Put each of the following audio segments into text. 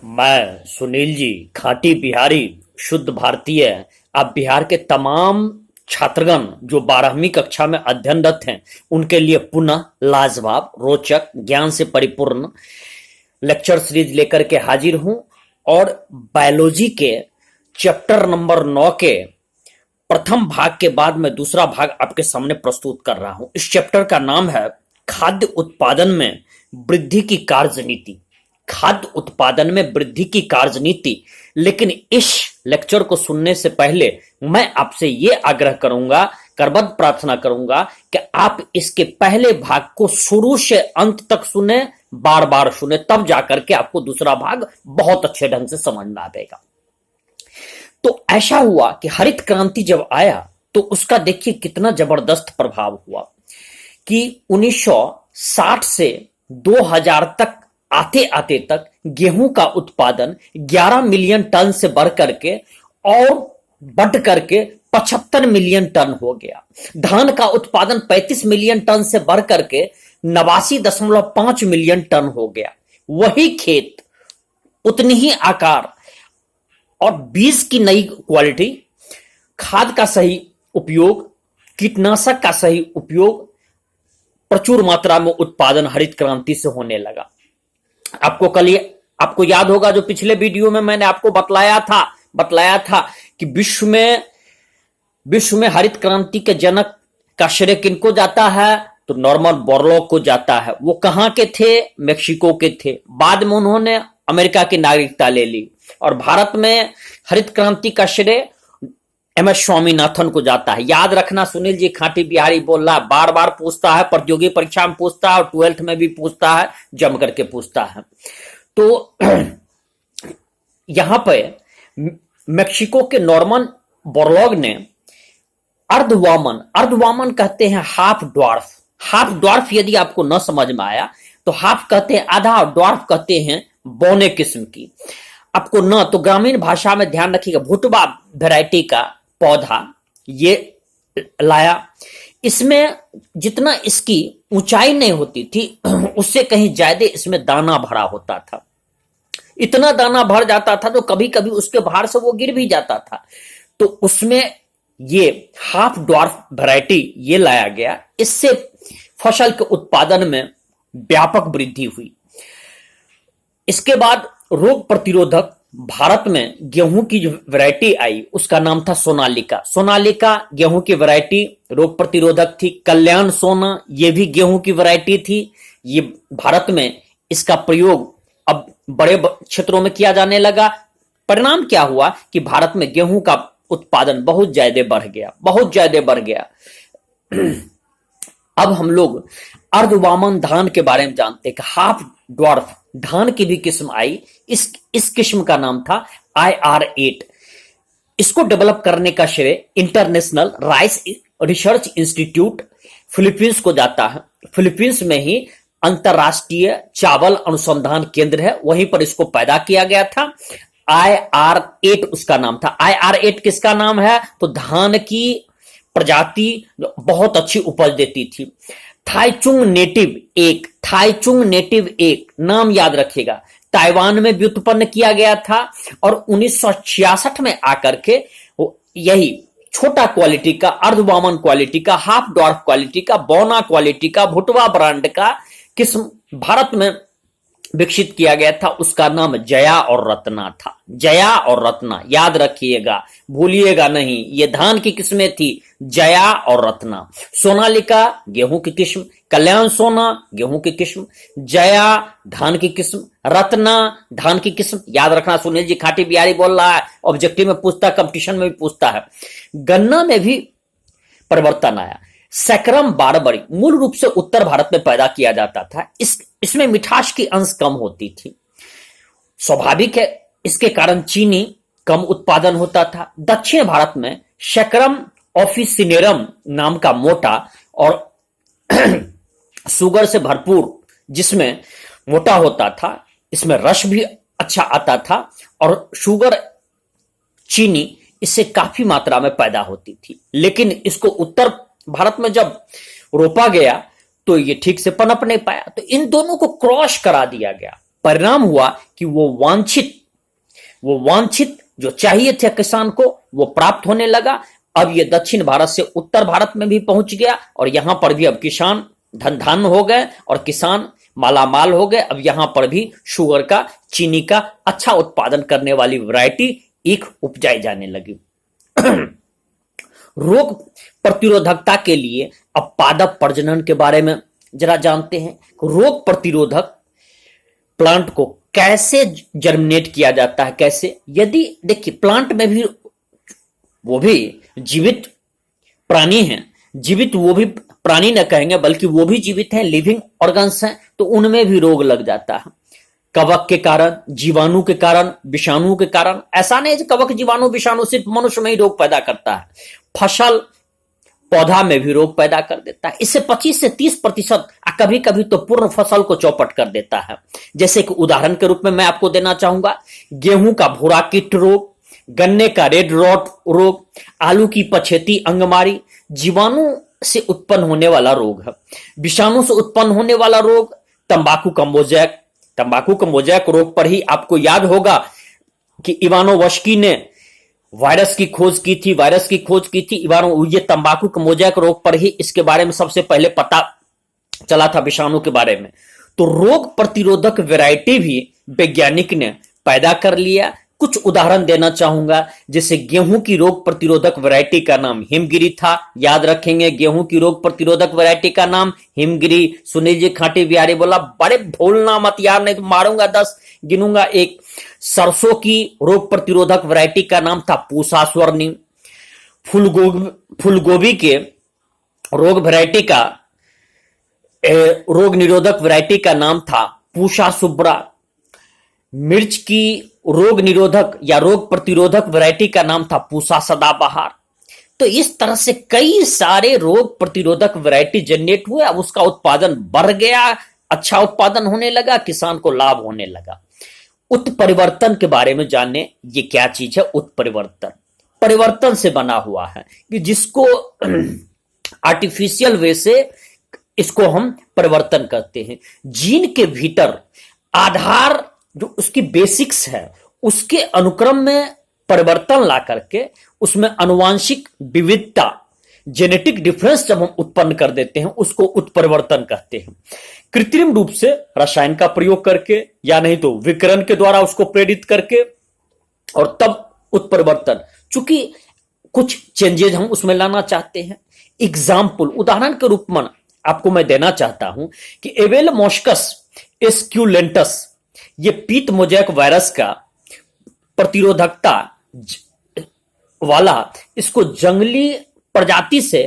मैं सुनील जी, खाटी बिहारी, शुद्ध भारतीय। आप बिहार के तमाम छात्रगण जो 12वीं कक्षा में अध्ययनरत हैं उनके लिए पुनः लाजवाब, रोचक, ज्ञान से परिपूर्ण लेक्चर सीरीज लेकर के हाजिर हूं। और बायोलॉजी के चैप्टर नंबर 9 के प्रथम भाग के बाद मैं दूसरा भाग आपके सामने प्रस्तुत कर रहा हूं। इस चैप्टर का नाम है खाद्य उत्पादन में वृद्धि की कार्यनीति। खाद्य उत्पादन में वृद्धि की कार्यनीति। लेकिन इस लेक्चर को सुनने से पहले मैं आपसे यह आग्रह करूंगा, करबद्ध प्रार्थना करूंगा कि आप इसके पहले भाग को शुरू से अंत तक सुने, बार बार सुने, तब जाकर के आपको दूसरा भाग बहुत अच्छे ढंग से समझ में आएगा। तो ऐसा हुआ कि हरित क्रांति जब आया तो उसका देखिए कितना जबरदस्त प्रभाव हुआ कि 1960 से 2000 तक आते आते तक गेहूं का उत्पादन 11 मिलियन टन से बढ़ करके और बढ़ करके 75 मिलियन टन हो गया। धान का उत्पादन 35 मिलियन टन से बढ़ करके 89.5 मिलियन टन हो गया। वही खेत, उतनी ही आकार और बीज की नई क्वालिटी, खाद का सही उपयोग, कीटनाशक का सही उपयोग, प्रचुर मात्रा में उत्पादन हरित क्रांति से होने लगा। आपको याद होगा जो पिछले वीडियो में मैंने आपको बतलाया था कि विश्व में हरित क्रांति के जनक का श्रेय किनको जाता है? तो नॉर्मन बोरलॉग को जाता है। वो कहां के थे? मेक्सिको के थे। बाद में उन्होंने अमेरिका की नागरिकता ले ली। और भारत में हरित क्रांति का श्रेय MS स्वामीनाथन को जाता है। याद रखना, सुनील जी खाटी बिहारी बोल रहा है, बार बार पूछता है, प्रतियोगी परीक्षा में पूछता है और 12th में भी पूछता है, जम करके पूछता है। तो यहां पे मेक्सिको के नॉर्मन बोरलॉग ने अर्धवामन कहते हैं हाफ ड्वार्फ यदि आपको न समझ में आया तो हाफ कहते हैं आधा और ड्वार्फ कहते हैं बौने किस्म की। आपको न तो ग्रामीण भाषा में ध्यान रखिएगा, भुटबा वैरायटी का पौधा ये लाया। इसमें जितना इसकी ऊंचाई नहीं होती थी उससे कहीं ज्यादा इसमें दाना भरा होता था। इतना दाना भर जाता था तो कभी कभी उसके भार से वो गिर भी जाता था। तो उसमें ये हाफ ड्वार्फ वैरायटी ये लाया गया। इससे फसल के उत्पादन में व्यापक वृद्धि हुई। इसके बाद रोग प्रतिरोधक भारत में गेहूं की जो वैरायटी आई उसका नाम था सोनालिका गेहूं की वैरायटी रोग प्रतिरोधक थी। कल्याण सोना ये भी गेहूं की वैरायटी थी। ये भारत में इसका प्रयोग अब बड़े क्षेत्रों में किया जाने लगा। परिणाम क्या हुआ कि भारत में गेहूं का उत्पादन बहुत ज्यादा बढ़ गया। अब हम लोग अर्धवामन धान के बारे में जानते हैं कि हाफ ड्वार्फ धान की भी किस्म आई। इस किस्म का नाम था IR8। इसको डेवलप करने का श्रेय international rice research institute Philippines को जाता है। फिलीपींस में ही अंतरराष्ट्रीय चावल अनुसंधान केंद्र है, वहीं पर इसको पैदा किया गया था। IR8 उसका नाम था। IR8 किसका नाम है? तो धान की प्रजाति बहुत अच्छी उपज देती थी। थाईचुंग नेटिव एक नाम याद रखिएगा, ताइवान में व्युत्पन्न किया गया था और 1966 में आकर के यही छोटा क्वालिटी का, अर्धवामन क्वालिटी का, हाफ ड्वार्फ क्वालिटी का, बौना क्वालिटी का, भुटवा ब्रांड का किस्म भारत में विकसित किया गया था। उसका नाम जया और रत्ना था। जया और रत्ना याद रखिएगा, भूलिएगा नहीं। ये धान की किस्में थी, जया और रत्ना। सोनालिका गेहूं की किस्म, कल्याण सोना गेहूं की किस्म, जया धान की किस्म, रत्ना धान की किस्म। याद रखना, सुनील जी खाटी बिहारी बोल रहा है, ऑब्जेक्टिव में पूछता है, कंपटीशन में भी पूछता है। गन्ना में भी परिवर्तन आया। सैकरम बारबरी मूल रूप से उत्तर भारत में पैदा किया जाता था। इसमें मिठास की अंश कम होती थी, स्वाभाविक है। इसके कारण चीनी कम उत्पादन होता था। दक्षिण भारत में सैकरम ऑफिसिनेरम नाम का मोटा और शुगर से भरपूर, जिसमें मोटा होता था, इसमें रस भी अच्छा आता था और शुगर चीनी इससे काफी मात्रा में पैदा होती थी। लेकिन इसको उत्तर भारत में जब रोपा गया तो ये ठीक से पनप नहीं पाया, तो इन दोनों को क्रॉस करा दिया गया। परिणाम हुआ कि वो वांछित जो चाहिए थे किसान को वो प्राप्त होने लगा। अब ये दक्षिण भारत से उत्तर भारत में भी पहुंच गया और यहां पर भी अब किसान धन धन हो गए और किसान मालामाल हो गए। अब यहां पर भी शुगर का, चीनी का अच्छा उत्पादन करने वाली वैरायटी एक उपजाई जाने लगी। रोग प्रतिरोधकता के लिए अब पादप प्रजनन के बारे में जरा जानते हैं। रोग प्रतिरोधक प्लांट को कैसे जर्मिनेट किया जाता है, कैसे? यदि देखिए प्लांट में भी वो भी जीवित प्राणी हैं, जीवित वो भी प्राणी न कहेंगे बल्कि वो भी जीवित हैं, लिविंग ऑर्गन्स हैं, तो उनमें भी रोग लग जाता है। कवक के कारण, जीवाणु के कारण, विषाणु के कारण। ऐसा नहीं है कवक, जीवाणु, विषाणु सिर्फ मनुष्य में ही रोग पैदा करता है, फसल पौधा में भी रोग पैदा कर देता है। इससे 25 से 30% कभी कभी तो पूर्ण फसल को चौपट कर देता है। जैसे कि उदाहरण के रूप में मैं आपको देना चाहूंगा, गेहूं का भूरा कीट रोग, गन्ने का रेड रॉट रोग, आलू की पछेती अंगमारी जीवाणु से उत्पन्न होने वाला रोग है। विषाणु से उत्पन्न होने वाला रोग तंबाकू का मोजैक रोग पर ही आपको याद होगा कि इवानोवस्की ने वायरस की खोज की थी। ये तंबाकू का मोजैक रोग पर ही इसके बारे में सबसे पहले पता चला था, विषाणु के बारे में। तो रोग प्रतिरोधक वैरायटी भी वैज्ञानिक ने पैदा कर लिया। कुछ उदाहरण देना चाहूंगा, जैसे गेहूं की रोग प्रतिरोधक वैरायटी का नाम हिमगिरी था। याद रखेंगे, गेहूं की रोग प्रतिरोधक वैरायटी का नाम हिमगिरी। सुनील जी खाटी बिहारी बोला, बड़े भूलना मत यार, नहीं तो मारूंगा 10 गिनूंगा। एक सरसों की रोग प्रतिरोधक वैरायटी का नाम था पूसा स्वर्णिम। फूलगोभी के रोग निरोधक वैरायटी का नाम था पूषा सुब्रा। मिर्च की रोग निरोधक या रोग प्रतिरोधक वैरायटी का नाम था पूसा सदाबहार। तो इस तरह से कई सारे रोग प्रतिरोधक वैरायटी जनरेट हुए। अब उसका उत्पादन बढ़ गया, अच्छा उत्पादन होने लगा, किसान को लाभ होने लगा। उत्परिवर्तन के बारे में जाने, ये क्या चीज है उत्परिवर्तन? परिवर्तन से बना हुआ है कि जिसको आर्टिफिशियल वे से इसको हम परिवर्तन करते हैं। जीन के भीतर आधार जो उसकी बेसिक्स है उसके अनुक्रम में परिवर्तन ला करके उसमें अनुवांशिक विविधता, जेनेटिक डिफरेंस जब हम उत्पन्न कर देते हैं उसको उत्परिवर्तन कहते हैं। कृत्रिम रूप से रसायन का प्रयोग करके या नहीं तो विकिरण के द्वारा उसको प्रेरित करके, और तब उत्परिवर्तन। चूंकि कुछ चेंजेस हम उसमें लाना चाहते हैं। एग्जाम्पल, उदाहरण के रूप में आपको मैं देना चाहता हूं कि एवेल मॉस्कस एस्क्यूलेंटस, ये पीत मोजैक वायरस का प्रतिरोधकता वाला, इसको जंगली प्रजाति से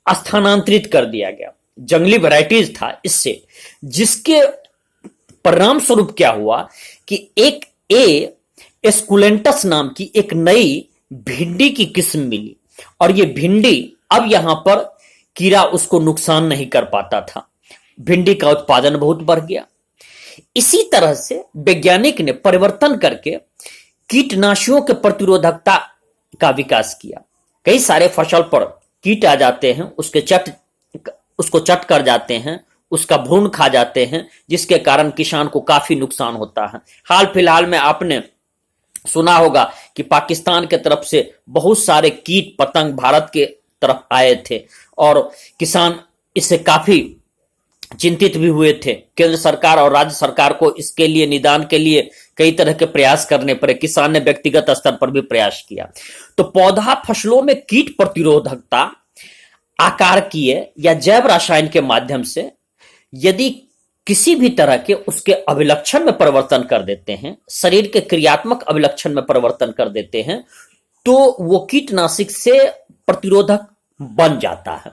स्थानांतरित कर दिया गया। जंगली वैरायटीज था इससे, जिसके परिणाम स्वरूप क्या हुआ कि एक एस्कुलेंटस नाम की एक नई भिंडी की किस्म मिली, और ये भिंडी अब यहां पर कीड़ा उसको नुकसान नहीं कर पाता था। भिंडी का उत्पादन बहुत बढ़ गया। इसी तरह से वैज्ञानिक ने परिवर्तन करके कीटनाशियों के प्रतिरोधकता का विकास किया। कई सारे फसल पर कीट आ जाते हैं, उसको चट कर जाते हैं, उसका भ्रूण खा जाते हैं, जिसके कारण किसान को काफी नुकसान होता है। हाल फिलहाल में आपने सुना होगा कि पाकिस्तान के तरफ से बहुत सारे कीट पतंग भारत के तरफ आए थे और किसान इससे काफी चिंतित भी हुए थे। केंद्र सरकार और राज्य सरकार को इसके लिए निदान के लिए कई तरह के प्रयास करने पड़े। किसान ने व्यक्तिगत स्तर पर भी प्रयास किया। तो पौधा फसलों में कीट प्रतिरोधकता आकारकीय या जैव रसायन के माध्यम से यदि किसी भी तरह के उसके अभिलक्षण में परिवर्तन कर देते हैं, शरीर के क्रियात्मक अभिलक्षण में परिवर्तन कर देते हैं, तो वो कीटनाशक से प्रतिरोधक बन जाता है।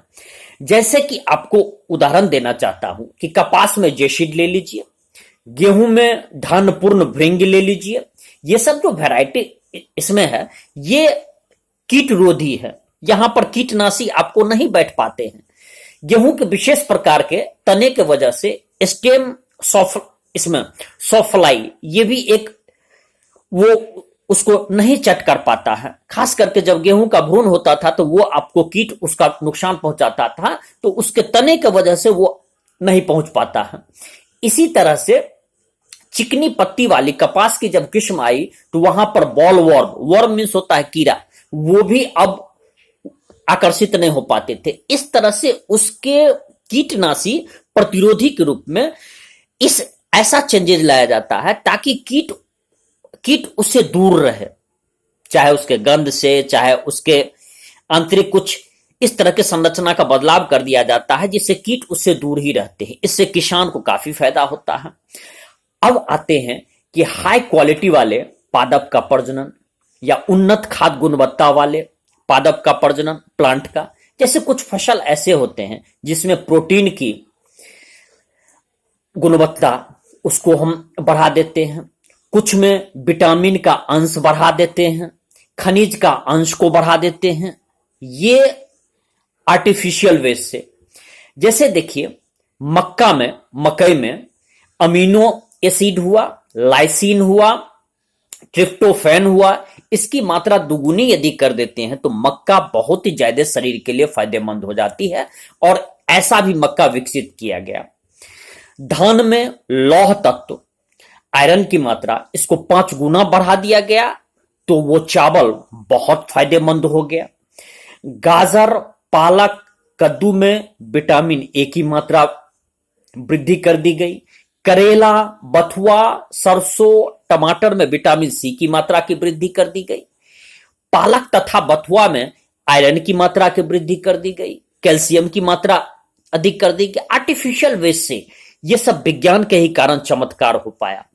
जैसे कि आपको उदाहरण देना चाहता हूं कि कपास में जेसिड ले लीजिए, गेहूं में धानपूर्ण भृंग ले लीजिए। ये सब जो वैरायटी इसमें है ये कीटरोधी है। यहां पर कीटनाशी आपको नहीं बैठ पाते हैं। गेहूं के विशेष प्रकार के तने के वजह से स्टेम इसमें सॉफ्लाई, ये भी एक वो उसको नहीं चट कर पाता है। खास करके जब गेहूं का भ्रूण होता था तो वो आपको कीट उसका नुकसान पहुंचाता था, तो उसके तने के वजह से वो नहीं पहुंच पाता है। इसी तरह से चिकनी पत्ती वाली कपास की जब किस्म आई तो वहां पर बॉल वर्म, वर्म मीन्स होता है कीड़ा, वो भी अब आकर्षित नहीं हो पाते थे। इस तरह से उसके कीटनाशी प्रतिरोधी के रूप में इस ऐसा चेंजेस लाया जाता है ताकि कीट कीट उससे दूर रहे, चाहे उसके गंध से, चाहे उसके आंतरिक कुछ इस तरह के संरचना का बदलाव कर दिया जाता है जिससे कीट उससे दूर ही रहते हैं। इससे किसान को काफी फायदा होता है। अब आते हैं कि हाई क्वालिटी वाले पादप का प्रजनन या उन्नत खाद्य गुणवत्ता वाले पादप का प्रजनन प्लांट का। जैसे कुछ फसल ऐसे होते हैं जिसमें प्रोटीन की गुणवत्ता उसको हम बढ़ा देते हैं, कुछ में विटामिन का अंश बढ़ा देते हैं, खनिज का अंश को बढ़ा देते हैं, ये आर्टिफिशियल वे से। जैसे देखिए मक्का में, मकई में अमीनो एसिड हुआ, लाइसिन हुआ, ट्रिप्टोफैन हुआ, इसकी मात्रा दुगुनी यदि कर देते हैं तो मक्का बहुत ही ज्यादा शरीर के लिए फायदेमंद हो जाती है और ऐसा भी मक्का विकसित किया गया। धान में लौह तत्व आयरन की मात्रा इसको 5 गुना बढ़ा दिया गया तो वो चावल बहुत फायदेमंद हो गया। गाजर, पालक, कद्दू में विटामिन ए की मात्रा वृद्धि कर दी गई। करेला, बथुआ, सरसों, टमाटर में विटामिन सी की मात्रा की वृद्धि कर दी गई। पालक तथा बथुआ में आयरन की मात्रा की वृद्धि कर दी गई, कैल्शियम की मात्रा अधिक कर दी गई। आर्टिफिशियल वे से ये सब विज्ञान के ही कारण चमत्कार हो पाया।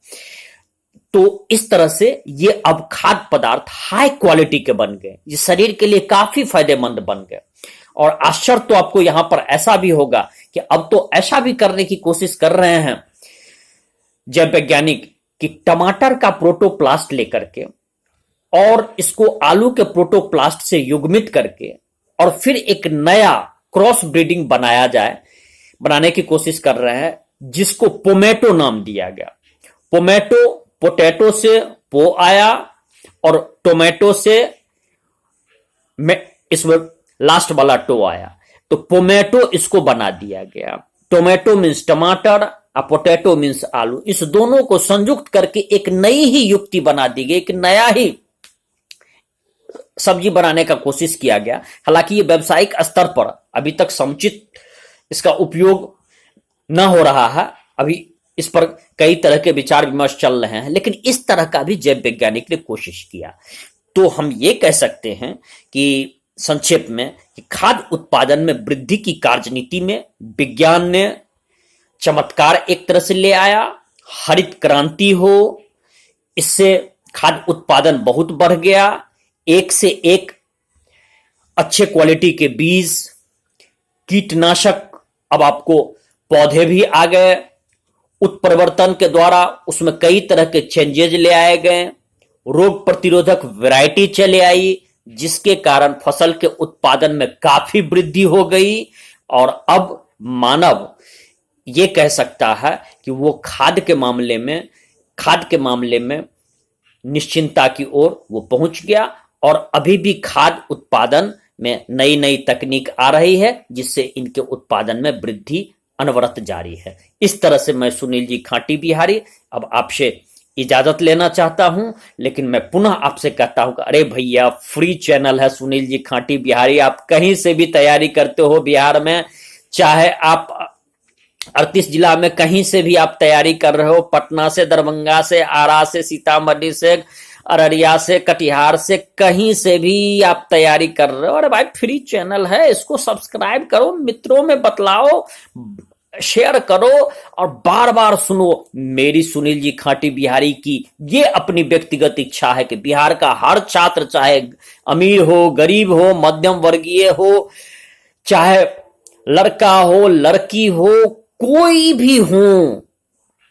तो इस तरह से ये अब खाद्य पदार्थ हाई क्वालिटी के बन गए, ये शरीर के लिए काफी फायदेमंद बन गए। और आश्चर्य तो आपको यहां पर ऐसा भी होगा कि अब तो ऐसा भी करने की कोशिश कर रहे हैं जैव वैज्ञानिक कि टमाटर का प्रोटोप्लास्ट लेकर के और इसको आलू के प्रोटोप्लास्ट से युग्मित करके और फिर एक नया क्रॉस ब्रीडिंग बनाने की कोशिश कर रहे हैं जिसको पोमेटो नाम दिया गया। पोमेटो, पोटैटो से पो आया और टोमेटो से इसमें लास्ट वाला टो आया तो पोमेटो इसको बना दिया गया। टोमेटो मीन्स टमाटर और पोटैटो मीन्स आलू, इस दोनों को संयुक्त करके एक नई ही युक्ति बना दी गई, एक नया ही सब्जी बनाने का कोशिश किया गया। हालांकि ये व्यावसायिक स्तर पर अभी तक समुचित इसका उपयोग न हो रहा है, अभी इस पर कई तरह के विचार विमर्श चल रहे हैं, लेकिन इस तरह का भी जैव वैज्ञानिक ने कोशिश किया। तो हम ये कह सकते हैं कि संक्षेप में कि खाद्य उत्पादन में वृद्धि की कार्यनीति में विज्ञान ने चमत्कार एक तरह से ले आया। हरित क्रांति हो, इससे खाद्य उत्पादन बहुत बढ़ गया। एक से एक अच्छे क्वालिटी के बीज, कीटनाशक, अब आपको पौधे भी आ गए। उत्परिवर्तन के द्वारा उसमें कई तरह के चेंजेज ले आए गए। रोग प्रतिरोधक वैरायटी चले आई जिसके कारण फसल के उत्पादन में काफी वृद्धि हो गई और अब मानव ये कह सकता है कि वो खाद्य के मामले में निश्चिंतता की ओर वो पहुंच गया और अभी भी खाद्य उत्पादन में नई नई तकनीक आ रही है जिससे इनके उत्पादन में वृद्धि अनवरत जारी है। इस तरह से मैं सुनील जी खाटी बिहारी अब आपसे इजाजत लेना चाहता हूं, लेकिन मैं पुनः आपसे कहता हूं कि अरे भैया, फ्री चैनल है सुनील जी खाटी बिहारी, आप कहीं से भी तैयारी करते हो बिहार में, चाहे आप 38 जिला में कहीं से भी आप तैयारी कर रहे हो, पटना से, दरभंगा से, आरा से, सीतामढ़ी से, अररिया से, कटिहार से, कहीं से भी आप तैयारी कर रहे हो। अरे भाई, फ्री चैनल है, इसको सब्सक्राइब करो, मित्रों में बतलाओ, शेयर करो और बार बार सुनो। मेरी सुनील जी खाटी बिहारी की ये अपनी व्यक्तिगत इच्छा है कि बिहार का हर छात्र, चाहे अमीर हो, गरीब हो, मध्यम वर्गीय हो, चाहे लड़का हो, लड़की हो, कोई भी हो,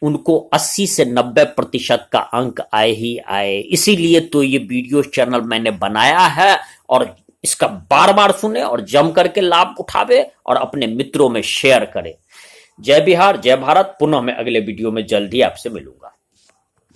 उनको 80 से 90% का अंक आए ही आए। इसीलिए तो ये वीडियो चैनल मैंने बनाया है और इसका बार बार सुने और जम करके लाभ उठावे और अपने मित्रों में शेयर करे। जय बिहार, जय भारत। पुनः मैं अगले वीडियो में जल्द ही आपसे मिलूंगा।